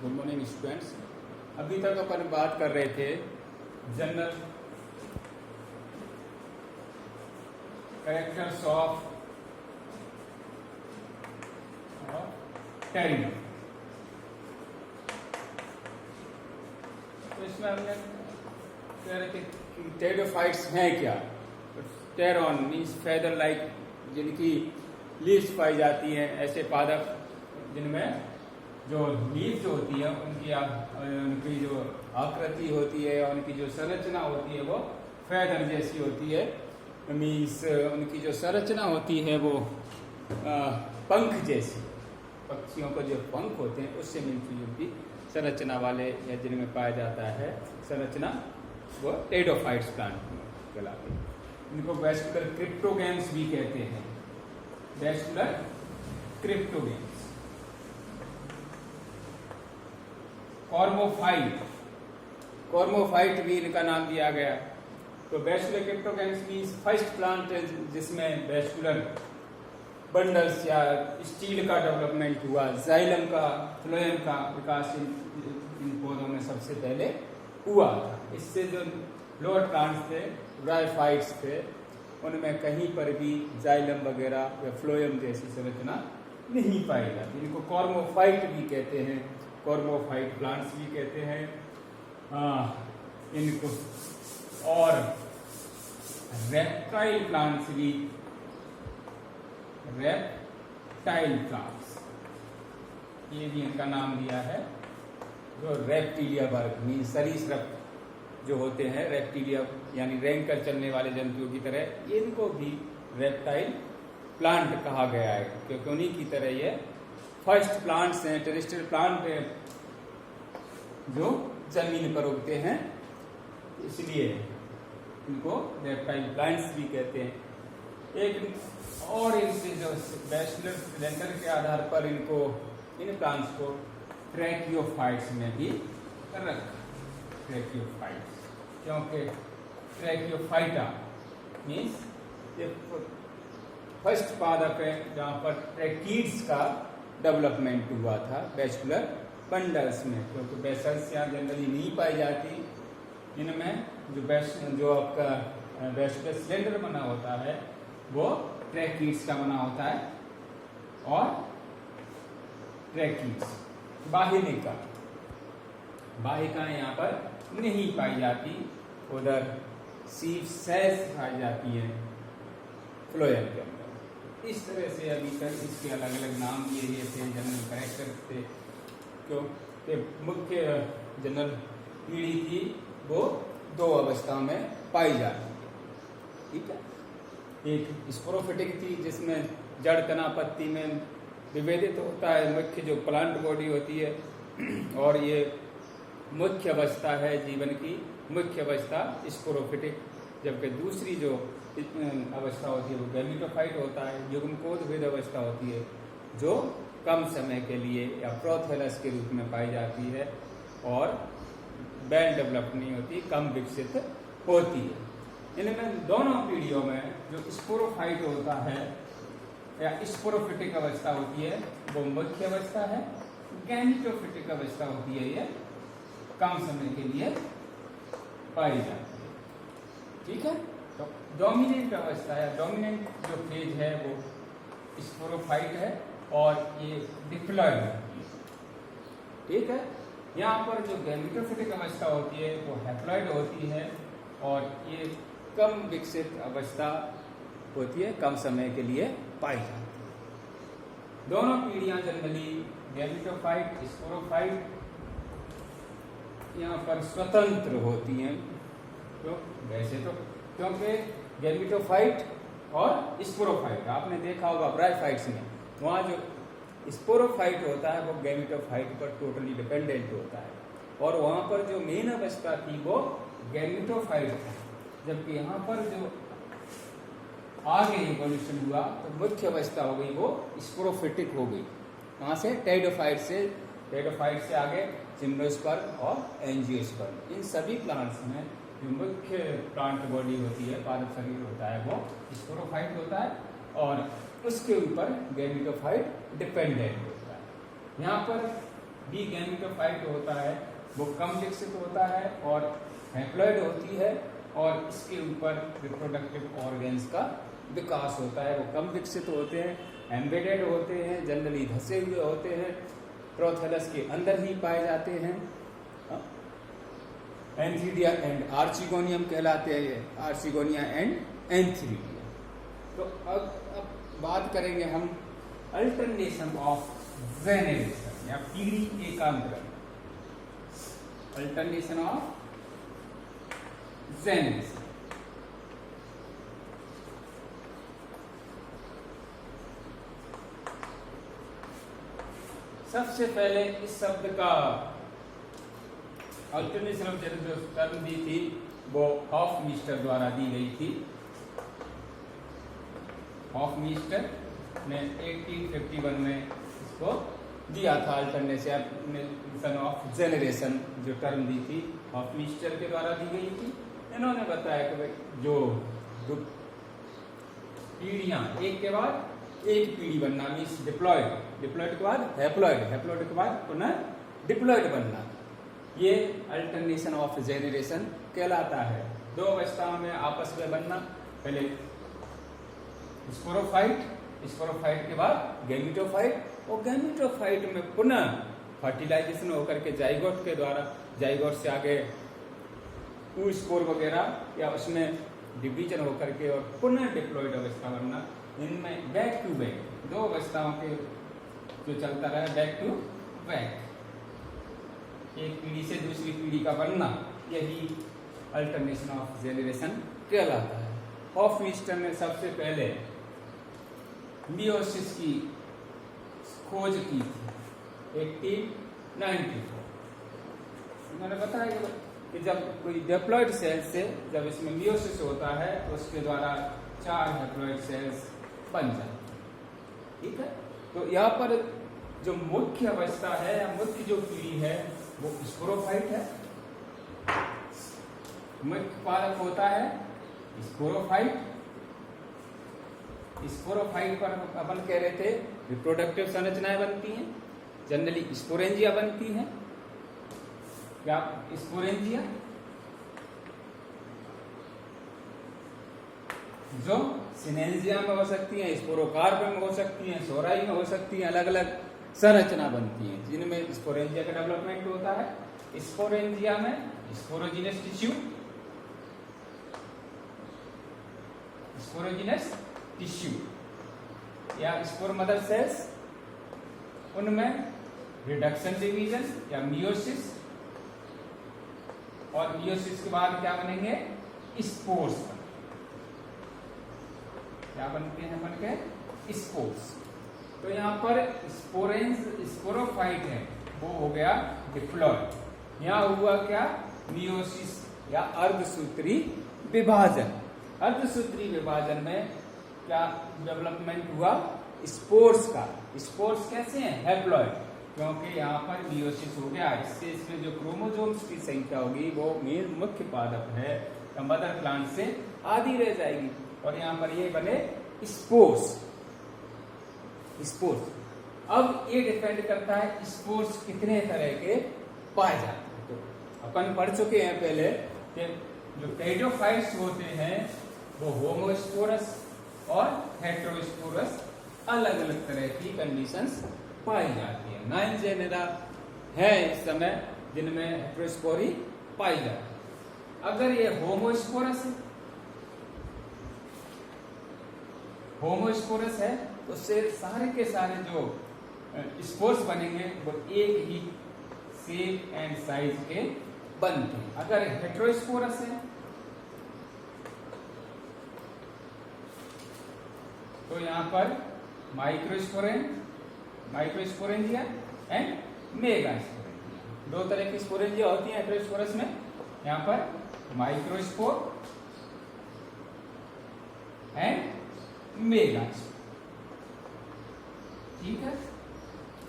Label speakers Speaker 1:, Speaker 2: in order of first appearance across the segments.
Speaker 1: Good morning students. अभी तक अपन बात कर रहे थे जनरल कैरेक्टर्स ऑफ टेरिडो। तो इसमें हमने कह रहे थे कि टेरिडोफाइट्स हैं क्या। टेरॉन मीन्स फेदर लाइक, जिनकी लीव्स पाई जाती हैं, ऐसे पादप जिनमें जो लीव जो होती है उनकी जो आकृति होती है, उनकी जो संरचना होती है वो फेदर जैसी होती है। मीन्स उनकी जो संरचना होती है वो पंख जैसी, पक्षियों को जो पंख होते हैं उससे मिलती जुलती संरचना वाले या जिनमें पाया जाता है संरचना, वो टेरिडोफाइट्स प्लांट कहलाते हैं। इनको वेस्कुलर क्रिप्टोगेम्स भी कहते हैं। Vascular cryptogams. कॉर्मोफाइट भी इनका नाम दिया गया। तो vascular cryptogams means first plant जिसमें वेस्कुलर बंडल्स या स्टील का डेवलपमेंट हुआ, जाइलम का, फ्लोएम का विकास इन पौधों में सबसे पहले हुआ था। इससे जो लोअर प्लांट्स थे, ब्रायोफाइट्स थे, उनमें कहीं पर भी जाइलम वगैरह या फ्लोएम जैसी संरचना नहीं पाई जाती। इनको कॉर्मोफाइट भी कहते हैं, कॉर्मोफाइट प्लांट्स भी कहते हैं इनको। और रेप्टाइल प्लांट्स भी, रेप्टाइल प्लांट्स, ये भी इनका नाम दिया है। जो रेप्टिलिया वर्ग मीन सरीसृप जो होते हैं, रेप्टिलिया यानी रेंग कर चलने वाले जंतुओं की तरह, इनको भी रेप्टाइल प्लांट कहा गया है, क्योंकि उन्हीं की तरह ये फर्स्ट प्लांट्स हैं, टेरेस्ट्रियल प्लांट जो जमीन पर उगते हैं, इसलिए इनको रेप्टाइल प्लांट्स भी कहते हैं। एक और इनसे जो बैचलर सिलेंडर के आधार पर इनको, इन प्लांट्स को ट्रैकियोफाइट्स में भी रखा। ट्रैकियोफाइट्स क्योंकि ट्रैकियोफाइटा मीन्स फर्स्ट पादप है जहाँ पर ट्रैकीड्स का डेवलपमेंट हुआ था वेस्कुलर बंडल्स में, क्योंकि बेसल्स यहाँ जनरली नहीं पाई जाती। इनमें जो आपका वेस्कुलर सिलेंडर बना होता है वो ट्रैकीड्स का बना होता है, और ट्रैकीड्स बाहिका यहाँ पर नहीं पाई जाती। उधर सीव सेल्स पाई जाती है फ्लोएम के अंदर। इस तरह से अभी तक इसके अलग अलग नाम दिए गए थे, जनरल कैरेक्टर थे। क्योंकि मुख्य जनरल पीढ़ी थी वो दो अवस्था में पाई जाती है, ठीक है। एक स्पोरोफिटिक थी जिसमें जड़ तना पत्ती में विभेदित होता है मुख्य जो प्लांट बॉडी होती है, और ये मुख्य अवस्था है जीवन की, मुख्य अवस्था स्पोरोफिटिक। जबकि दूसरी जो अवस्था होती है वो गैमेटोफाइट होता है, युग्मकोद्भिद अवस्था होती है, जो कम समय के लिए या प्रोथेलस के रूप में पाई जाती है और वेल डेवलप नहीं होती, कम विकसित होती है। इनमें दोनों पीढ़ियों में जो स्पोरोफाइट होता है या स्पोरोफिटिक अवस्था होती है वो मुख्य अवस्था है, गैमेटोफिटिक अवस्था होती है ये कम समय के लिए पाई जाती है, ठीक है। तो डोमिनेंट अवस्था है, डोमिनेंट जो फेज है वो स्पोरोफाइट है और ये डिप्लॉयड है, ठीक है। यहाँ पर जो गैमेटोफिटिक अवस्था होती है वो हैप्लॉयड होती है, और ये कम विकसित अवस्था होती है, कम समय के लिए पाई जाती है। दोनों पीढ़ियां जनरली गैमेटोफाइट, स्पोरोफाइट यहाँ पर स्वतंत्र होती हैं। तो वैसे तो क्योंकि गैमेटोफाइट और स्पोरोफाइट आपने देखा होगा ब्रायोफाइट्स में, वहाँ जो स्पोरोफाइट होता है वो गैमेटोफाइट पर टोटली डिपेंडेंट होता है, और वहाँ पर जो मेन अवस्था थी वो गैमेटोफाइट था। जबकि यहाँ पर जो आगे इवोल्यूशन हुआ तो मुख्य अवस्था हो गई वो स्पोरोफिटिक हो गई। वहाँ से टेरिडोफाइट से आगे जिम्नोस्पर्म और एंजियोस्पर्म। इन सभी प्लांट्स में जो मुख्य प्लांट बॉडी होती है, पादप शरीर होता है, वो स्पोरोफाइट होता है, और उसके ऊपर गैमेटोफाइट डिपेंडेंट होता है। यहाँ पर बी गैमेटोफाइट होता है वो कम विकसित होता है और हैप्लॉइड होती है, और इसके ऊपर रिप्रोडक्टिव ऑर्गन्स का विकास होता है, वो कम विकसित होते हैं, एम्बेडेड होते हैं, जनरली धसे हुए होते हैं, प्रोथैलस के अंदर ही पाए जाते हैं। एंथ्रीडिया एंड आर्चिगोनियम कहलाते हैं ये, आर्चिगोनिया एंड एंथ्रीडिया। तो अब बात करेंगे हम अल्टरनेशन ऑफ वेनेरेशन या पीढ़ी एकांतरण। अल्टरनेशन ऑफ वेनेरेशन, सबसे पहले इस शब्द का अल्टरनेशन ऑफ जेनेरेशन जो टर्म दी थी वो हॉफमीस्टर द्वारा दी गई थी। हॉफमीस्टर ने 1851 में इसको दिया था, अल्टरनेशन ऑफ जेनरेशन जो टर्म दी थी हॉफमीस्टर के द्वारा दी गई थी। इन्होंने बताया कि भाई जो पीढ़ियां एक के बाद एक पीढ़ी बनना मीन्स डिप्लॉयड, डिप्लॉयड के बाद हैप्लॉयड, हैप्लॉयड के बाद पुनः डिप्लॉयड बनना, ये अल्टरनेशन ऑफ जेनरेशन कहलाता है। दो अवस्थाओं में आपस में बनना, पहले स्पोरोफाइट, स्पोरोफाइट के बाद गैमेटोफाइट, और गैमेटोफाइट में पुनः फर्टिलाइजेशन होकर के जाइगोट के द्वारा, जाइगोट से आगे स्पोर वगैरह या उसमें डिवीजन होकर के और पुनः डिप्लॉयड अवस्था बनना। इनमें बैक टू बैक दो अवस्थाओं के जो चलता रहा बैक टू बैक, एक पीढ़ी से दूसरी पीढ़ी का बनना, यही अल्टरनेशन ऑफ जेनरेशन कहलाता है। हॉफमीस्टर ने सबसे पहले मियोसिस की खोज की थी 1894। उन्होंने बताया कि जब कोई डिप्लॉयड सेल से जब इसमें मियोसिस होता है तो उसके द्वारा 4 हैप्लॉयड सेल्स बन जाते हैं। ठीक है, तो यहाँ पर जो मुख्य अवस्था है या मुख्य जो पीढ़ी है वो स्पोरोफाइट है। मुख्य पारक होता है स्पोरोफाइट। स्पोरोफाइट पर अपन कह रहे थे रिप्रोडक्टिव संरचनाएं बनती हैं, जनरली स्पोरेंजिया बनती हैं। क्या स्पोरेंजिया जो सिनेंजिया में हो सकती हैं, स्पोरोकार्प में हो सकती हैं, सोराई में हो सकती हैं, अलग अलग संरचना बनती हैं जिनमें स्पोरेंजिया का डेवलपमेंट होता है। स्पोरेंजिया में स्पोरोजिनस टिश्यू, स्पोरोजिनस टिश्यू या स्पोर मदर सेल्स, उनमें रिडक्शन डिवीजन या मियोसिस, और मियोसिस के बाद क्या बनेंगे स्पोर्स। क्या बनते हैं बन के स्पोर्स। तो यहाँ पर स्पोरोफाइट है वो हो गया डिप्लॉयड। यहाँ हुआ क्या मियोसिस या अर्धसूत्री विभाजन। अर्धसूत्री विभाजन में क्या डेवलपमेंट हुआ स्पोर्स का। स्पोर्स कैसे हैं हैप्लॉयड, क्योंकि यहाँ पर मियोसिस हो गया, इससे इसमें जो क्रोमोसोम्स की संख्या होगी वो मेन मुख्य पादप है मदर प्लांट से आधी रह जाएगी, और यहाँ पर ये बने स्पोर्स। स्पोर्स अब ये डिपेंड करता है स्पोर्स कितने तरह के पाए जाते हैं। तो अपन पढ़ चुके हैं पहले कि जो टेरिडोफाइट्स होते हैं वो होमोस्पोरस और हेटेरोस्पोरस अलग अलग तरह की कंडीशंस पाई जाती है। 9 जेनेरा है इस समय जिनमें हेटेरोस्पोरी पाई जाती है। अगर ये होमोस्पोरस है, होमोस्पोरस है तो सारे के सारे जो स्पोर्स बनेंगे वो एक ही शेप एंड साइज के बनते हैं। अगर हेटेरोस्पोरस है तो यहाँ पर माइक्रोस्पोरेंजिया एंड मेगास्पोरेंजिया, 2 तरह की स्पोरेंजिया होती है हेटेरोस्पोरस में। यहाँ पर माइक्रोस्पोर एंड मेगास्पोर, ठीक है,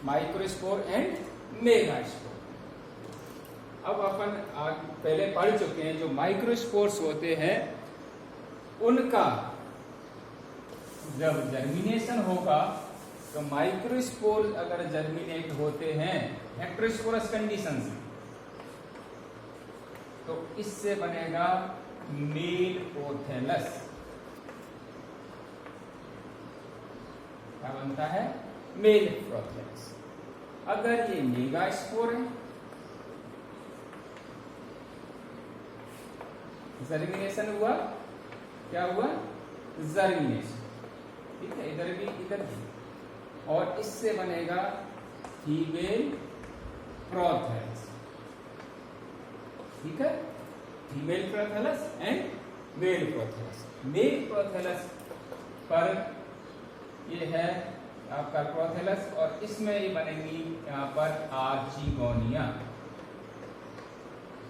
Speaker 1: माइक्रोस्पोर एंड मेगास्पोर। अब अपन पहले पढ़ चुके हैं जो माइक्रोस्पोर्स होते हैं उनका जब जर्मिनेशन होगा तो माइक्रोस्पोर अगर जर्मिनेट होते हैं हेटेरोस्पोरस कंडीशंस में, तो इससे बनेगा मेल प्रोथेलस। क्या बनता है? Male prothallus. अगर ये मेगास्पोर है, जर्मिनेशन हुआ, क्या हुआ? जर्मिनेशन, ठीक है, इधर भी इधर भी, और इससे बनेगा फीमेल प्रोथेलस, ठीक है, female prothallus and male prothallus. Male prothallus पर ये है आपका प्रोथेलस, और इसमें ये बनेंगी यहाँ पर आर्चिगोनिया।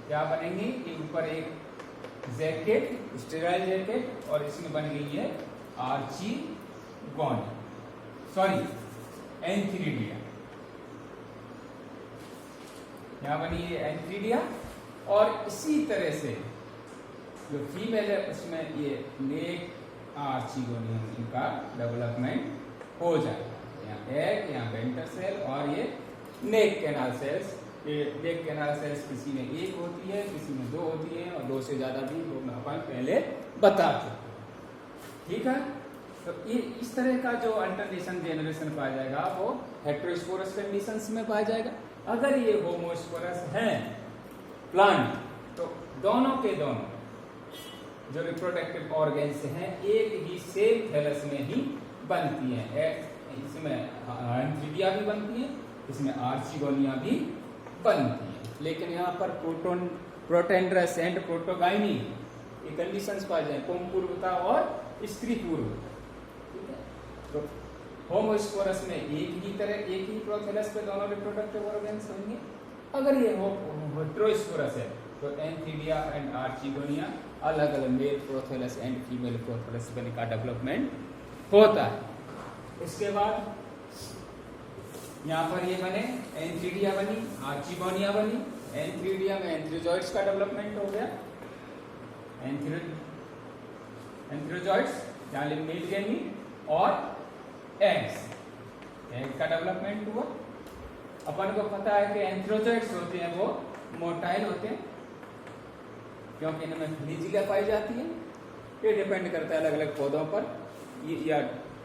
Speaker 1: क्या बनेंगी? ये ऊपर एक जैकेट, स्टेराइल जैकेट, और इसमें बन गई है आर्चिगोनिया, सॉरी एंथ्रीडिया। यहाँ बनी है एंथ्रीडिया, और इसी तरह से जो फीमेल है उसमें ये नेक आर्चिगोनियम, इनका डेवलपमेंट हो जाएगा। यहाँ एग, यहाँ वेंटर सेल, और ये नेक कैनाल सेल्स। ये नेक कैनाल सेल्स किसी में एक होती है, किसी में दो होती है, और दो से ज्यादा भी लोग अपन पहले बता चुके, ठीक है। तो ये इस तरह का जो अल्टरनेशन जेनरेशन पाया जाएगा वो हेटेरोस्पोरस कंडीशंस में पाया जाएगा। अगर ये होमोस्पोरस है प्लांट, तो दोनों के दोनों जो रिप्रोडक्टिव ऑर्गन्स हैं एक ही सेम थैलस में ही बनती हैं। इसमें एंथ्रीडिया भी बनती है, इसमें आर्चिगोनिया भी बनती है, लेकिन यहाँ पर प्रोटेंड्रस एंड प्रोटोगाइनी ये कंडीशंस पाए जाए, पुंपूर्वता और स्त्री पूर्वता, ठीक है। तो होमोस्पोरस में एक ही प्रोथेलस पे दोनों रिप्रोडक्टिव ऑर्गन्स होंगे। अगर ये हेटेरोस्पोरस है तो एंथ्रीडिया एंड आर्चिगोनिया अलग अलग male prothallus and female prothallus बने का डेवलपमेंट होता है। इसके बाद यहाँ पर ये बने, एंथ्रीडिया बनी, आर्चिगोनिया बनी। एंथ्रीडिया में एंथ्रोजॉइड्स का डेवलपमेंट हो गया, एंथ्रोजॉइड्स यानी मेल गैमीट, और एग्स, एग का डेवलपमेंट हुआ। अपन को पता है कि एंथ्रोजॉइड्स होते हैं वो मोटाइल होते हैं, क्योंकि इनमें फ्लैजिला पाई जाती है। ये डिपेंड करता है अलग अलग पौधों पर, या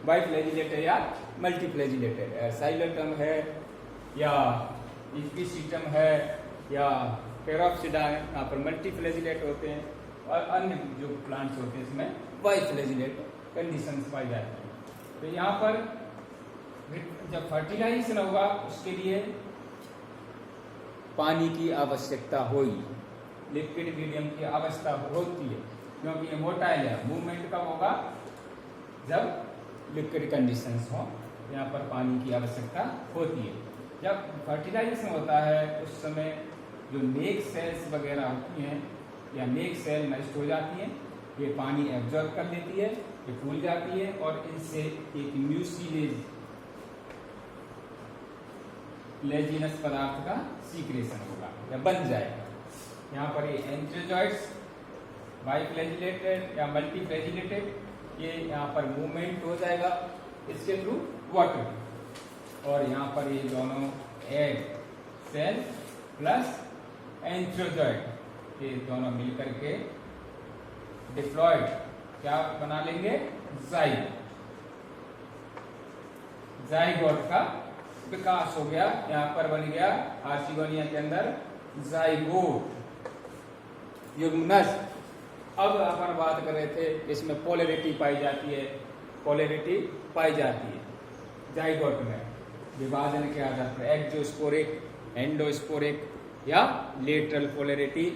Speaker 1: बाइफ्लैजिलेटेड या मल्टीफ्लैजिलेटेड है, साइलोटम है या इक्विसिटम है या पेरोप्सिडा है, यहाँ पर मल्टीफ्लैजिलेट होते हैं, और अन्य जो प्लांट्स होते हैं इसमें बाइफ्लैजिलेट कंडीशंस पाई जाती है। तो यहाँ पर जब फर्टिलाइजेशन होगा उसके लिए पानी की आवश्यकता होगी, लिक्विड मीडियम की आवश्यकता होती है, क्योंकि ये मोटाइल है। मूवमेंट कब होगा? जब लिक्विड कंडीशंस हो, यहाँ पर पानी की आवश्यकता होती है। जब फर्टिलाइजेशन होता है उस समय जो नेक सेल्स वगैरह होती हैं या नेक सेल नष्ट हो जाती हैं, ये पानी एब्जॉर्ब कर लेती है, ये फूल जाती है, और इनसे एक म्यूसिलेजिनस पदार्थ का सीक्रेशन होगा या बन जाएगा। यहाँ पर ये एंथ्रोजॉइड्स बाइफ्लैजिलेटेड या मल्टीफ्लैजिलेटेड, ये यहाँ पर मूवमेंट हो जाएगा इसके थ्रू वाटर, और यहाँ पर ये दोनों एग सेल प्लस एंथ्रोजॉइड ये दोनों मिलकर के डिप्लॉयड क्या बना लेंगे? जाइगोट का विकास हो गया। यहाँ पर बन गया आर्चिगोनिया के अंदर जाइगोट, युग्मनज। अब अपन बात कर रहे थे इसमें पोलैरिटी पाई जाती है, पोलैरिटी पाई जाती है जाइगोट में विभाजन के आधार पर, एक्जोस्पोरिक, एंडोस्पोरिक या लेटरल पोलैरिटी,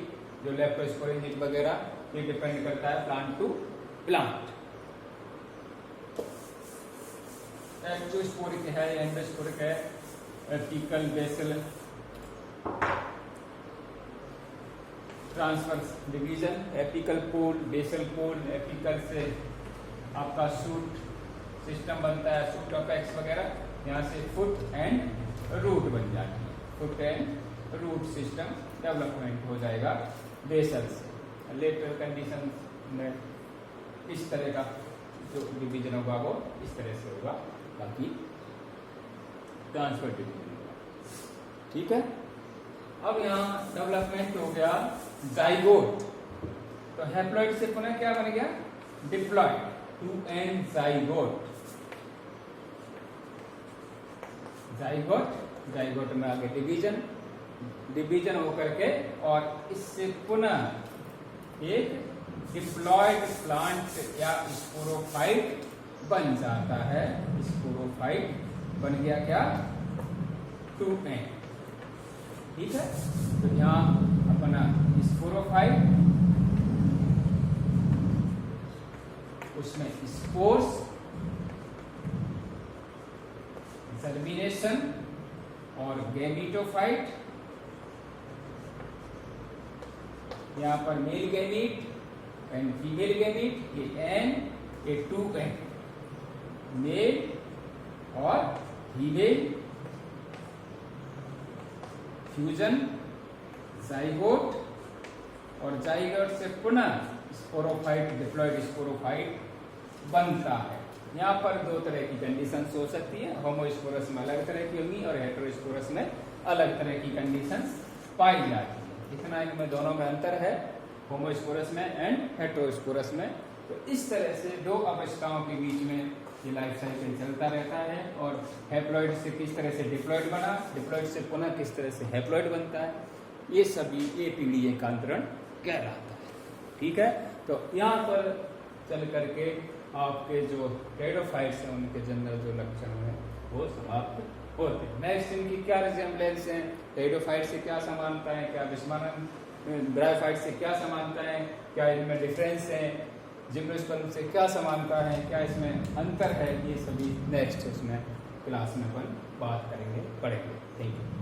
Speaker 1: जो लेप्टोस्पोरिक वगैरह, ये डिपेंड करता है प्लांट टू प्लांट। एक्जोस्पोरिक है, एंडोस्पोरिक है, apical basal transverse division, apical pole, basal pole, apical से आपका शूट सिस्टम बनता है, शूट ऑफ एक्स वगैरह, यहाँ से फुट एंड रूट बन जाती है, foot and root system development हो जाएगा बेसल से। लेटरल कंडीशन में इस तरह का जो डिवीजन होगा वो इस तरह से होगा, बाकी ट्रांसफर डिवीजन होगा। ठीक है। अब यहाँ डेवलपमेंट हो गया जाइगोट, तो हैप्लॉइड से पुनः क्या बन गया, डिप्लॉइड, 2n जाइगोट। जाइगोट में आगे डिवीजन होकर के और इससे पुनः एक डिप्लॉयड प्लांट या स्पोरोफाइट बन जाता है। स्पोरोफाइट बन गया क्या, 2n। ठीक है, तो यहाँ अपना स्पोरोफाइट, उसमें स्पोर्स, जर्मिनेशन और गैमीटोफाइट, यहाँ पर male gamete and female gamete, ये n, ये 2n, मेल और फीमेल, फ्यूजन, जाइगोट, और जाइगोट से पुनः स्पोरोफाइट, डिप्लॉयड स्पोरोफाइट बनता है। यहाँ पर दो तरह की कंडीशंस हो सकती है, होमोस्पोरस में अलग तरह की होंगी और हेटेरोस्पोरस में अलग तरह की कंडीशंस पाई जाती है। इतना इनमें दोनों में अंतर है, होमोस्पोरस में एंड हेटेरोस्पोरस में। तो इस तरह से दो अवस्थाओं के बीच में ये लाइफ साइकिल चलता रहता है, और हैप्लॉइड से किस तरह से डिप्लॉइड बना, डिप्लॉइड से पुनः किस तरह से हैप्लॉइड बनता है, ये सभी ए पीढ़ी एकांतरण कहलाता है। ठीक है, तो यहाँ पर चल करके आपके जो टेरिडोफाइट्स हैं उनके जनरल जो लक्षण हैं वो समाप्त होते हैं। नेक्स्ट इनकी क्या रिजेम्बलेंस है, टेरिडोफाइट से क्या समानता है, क्या विषमानन ब्रायोफाइट से क्या समानता है, क्या इनमें डिफरेंस है, जिम्नोस्पर्म से क्या समानता है, क्या इसमें अंतर है, ये सभी नेक्स्ट उसमें क्लास में अपन बात करेंगे, पढ़ेंगे। Thank you.